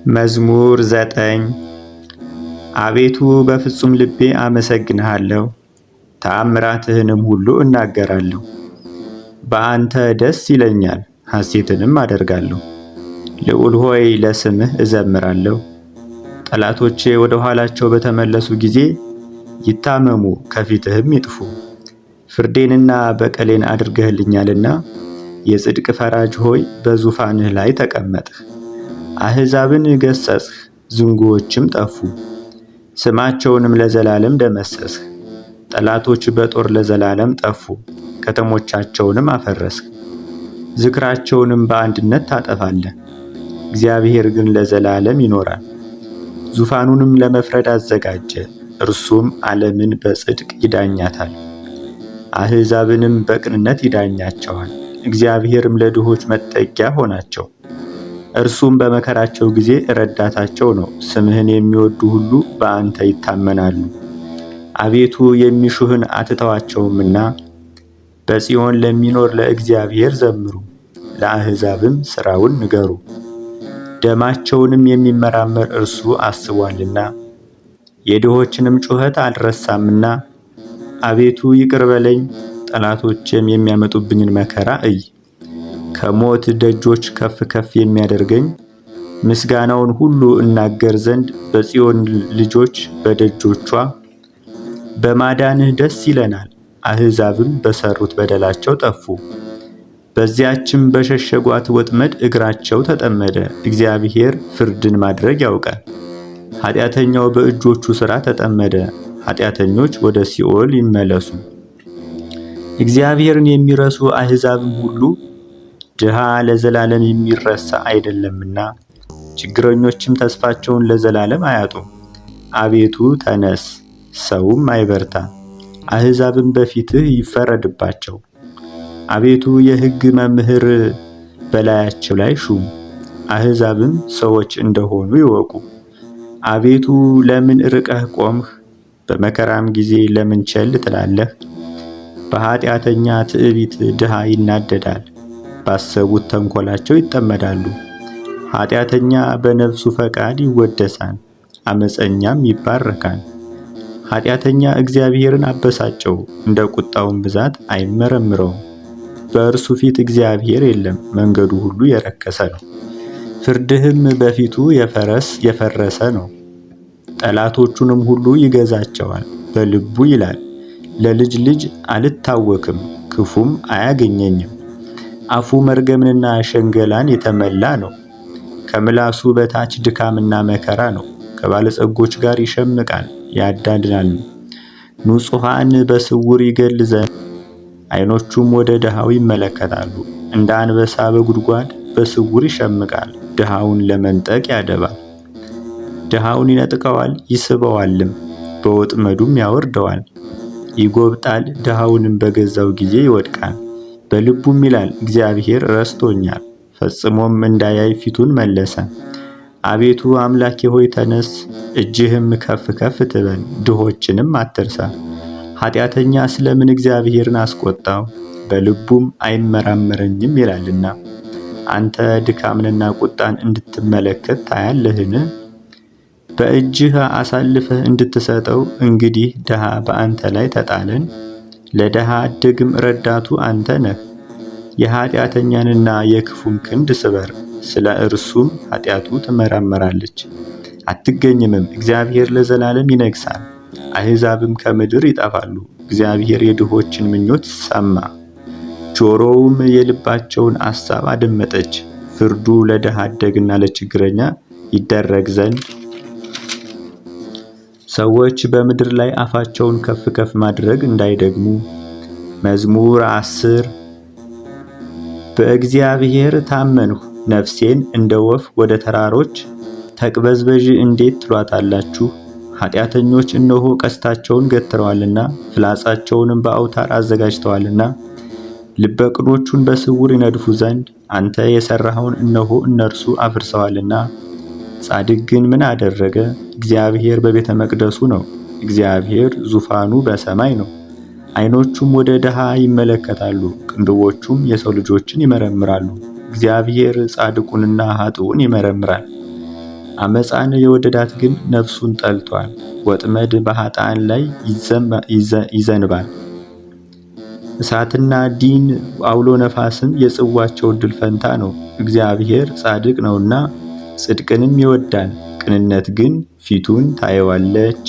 መዝሙር 9 አቤቱ በፍጹም ልቤ አመሰግንሃለሁ፣ ተአምራትህንም ሁሉ እናገራለሁ። በአንተ ደስ ይለኛል፣ ሐሴትንም አደርጋለሁ። ልዑል ሆይ ለስምህ እዘምራለሁ። ጠላቶቼ ወደ ኋላቸው በተመለሱ ጊዜ ይታመሙ፣ ከፊትህም ይጥፉ። ፍርዴንና በቀሌን አድርገህልኛልና የጽድቅ ፈራጅ ሆይ በዙፋንህ ላይ ተቀመጥህ። አሕዛብን ገሠጽህ፣ ዝንጉዎችም ጠፉ። ስማቸውንም ለዘላለም ደመሰስህ። ጠላቶች በጦር ለዘላለም ጠፉ፣ ከተሞቻቸውንም አፈረስህ። ዝክራቸውንም በአንድነት ታጠፋለህ። እግዚአብሔር ግን ለዘላለም ይኖራል። ዙፋኑንም ለመፍረድ አዘጋጀ፣ እርሱም ዓለምን በጽድቅ ይዳኛታል፣ አሕዛብንም በቅንነት ይዳኛቸዋል። እግዚአብሔርም ለድሆች መጠጊያ ሆናቸው፣ እርሱም በመከራቸው ጊዜ ረዳታቸው ነው። ስምህን የሚወዱ ሁሉ በአንተ ይታመናሉ። አቤቱ የሚሹህን አትተዋቸውምና በጽዮን ለሚኖር ለእግዚአብሔር ዘምሩ፣ ለአሕዛብም ሥራውን ንገሩ። ደማቸውንም የሚመራመር እርሱ አስቧልና የድሆችንም ጩኸት አልረሳምና። አቤቱ ይቅር በለኝ፣ ጠላቶቼም የሚያመጡብኝን መከራ እይ። ከሞት ደጆች ከፍ ከፍ የሚያደርገኝ ምስጋናውን ሁሉ እናገር ዘንድ በጽዮን ልጆች በደጆቿ በማዳንህ ደስ ይለናል። አሕዛብም በሠሩት በደላቸው ጠፉ፣ በዚያችም በሸሸጓት ወጥመድ እግራቸው ተጠመደ። እግዚአብሔር ፍርድን ማድረግ ያውቃል፣ ኃጢአተኛው በእጆቹ ሥራ ተጠመደ። ኃጢአተኞች ወደ ሲኦል ይመለሱ። እግዚአብሔርን የሚረሱ አሕዛብም ሁሉ ድሃ ለዘላለም የሚረሳ አይደለምና፣ ችግረኞችም ተስፋቸውን ለዘላለም አያጡም። አቤቱ ተነስ፣ ሰውም አይበርታ፣ አሕዛብም በፊትህ ይፈረድባቸው። አቤቱ የሕግ መምህር በላያቸው ላይ ሹም፣ አሕዛብም ሰዎች እንደሆኑ ይወቁ። አቤቱ ለምን ርቀህ ቆምህ? በመከራም ጊዜ ለምን ቸል ትላለህ? በኃጢአተኛ ትዕቢት ድሃ ይናደዳል፣ ባሰቡት ተንኰላቸው ይጠመዳሉ። ኃጢአተኛ በነፍሱ ፈቃድ ይወደሳል፣ ዓመፀኛም ይባረካል። ኃጢአተኛ እግዚአብሔርን አበሳጨው፣ እንደ ቁጣውን ብዛት አይመረምረውም። በእርሱ ፊት እግዚአብሔር የለም፣ መንገዱ ሁሉ የረከሰ ነው፣ ፍርድህም በፊቱ የፈረሰ ነው። ጠላቶቹንም ሁሉ ይገዛቸዋል። በልቡ ይላል፣ ለልጅ ልጅ አልታወክም፣ ክፉም አያገኘኝም። አፉ መርገምንና ሸንገላን የተመላ ነው፣ ከምላሱ በታች ድካምና መከራ ነው። ከባለጸጎች ጋር ይሸምቃል ያዳድናል። ንጹሐን በስውር ይገል ዘንድ ዓይኖቹም ወደ ድሃው ይመለከታሉ። እንደ አንበሳ በጉድጓድ በስውር ይሸምቃል፣ ድሃውን ለመንጠቅ ያደባል። ድሃውን ይነጥቀዋል ይስበዋልም፣ በወጥመዱም ያወርደዋል። ይጎብጣል፣ ድሃውንም በገዛው ጊዜ ይወድቃል። በልቡም ይላል፣ እግዚአብሔር ረስቶኛል፣ ፈጽሞም እንዳያይ ፊቱን መለሰ። አቤቱ አምላኬ ሆይ ተነስ፣ እጅህም ከፍ ከፍ ትበል፣ ድሆችንም አትርሳ። ኃጢአተኛ ስለምን እግዚአብሔርን አስቆጣው? በልቡም አይመራመረኝም ይላልና። አንተ ድካምንና ቁጣን እንድትመለከት ታያለህን? በእጅህ አሳልፈህ እንድትሰጠው እንግዲህ ድሃ በአንተ ላይ ተጣለን። ለድሃ አደግም ረዳቱ አንተ ነህ። የኃጢአተኛንና የክፉን ክንድ ስበር፣ ስለ እርሱም ኃጢአቱ ትመረመራለች አትገኝምም። እግዚአብሔር ለዘላለም ይነግሣል፣ አሕዛብም ከምድር ይጠፋሉ። እግዚአብሔር የድሆችን ምኞት ሰማ፣ ጆሮውም የልባቸውን አሳብ አደመጠች። ፍርዱ ለድሃ አደግና ለችግረኛ ይደረግ ዘንድ ሰዎች በምድር ላይ አፋቸውን ከፍ ከፍ ማድረግ እንዳይደግሙ። መዝሙር 10 በእግዚአብሔር ታመንሁ፣ ነፍሴን እንደ ወፍ ወደ ተራሮች ተቅበዝበዥ እንዴት ትሏታላችሁ? ኃጢአተኞች እነሆ ቀስታቸውን ገትረዋልና ፍላጻቸውንም በአውታር አዘጋጅተዋልና ልበ ቅኖቹን በስውር ይነድፉ ዘንድ አንተ የሠራኸውን እነሆ እነርሱ አፍርሰዋልና። ጻድቅ ግን ምን አደረገ? እግዚአብሔር በቤተ መቅደሱ ነው፣ እግዚአብሔር ዙፋኑ በሰማይ ነው። ዓይኖቹም ወደ ድሃ ይመለከታሉ፣ ቅንድቦቹም የሰው ልጆችን ይመረምራሉ። እግዚአብሔር ጻድቁንና ኃጥኡን ይመረምራል። አመፃን የወደዳት ግን ነፍሱን ጠልቷል። ወጥመድ በኃጥአን ላይ ይዘንባል። እሳትና ዲን አውሎ ነፋስም የጽዋቸው ዕድል ፈንታ ነው። እግዚአብሔር ጻድቅ ነውና ጽድቅንም ይወዳል፣ ቅንነት ግን ፊቱን ታየዋለች።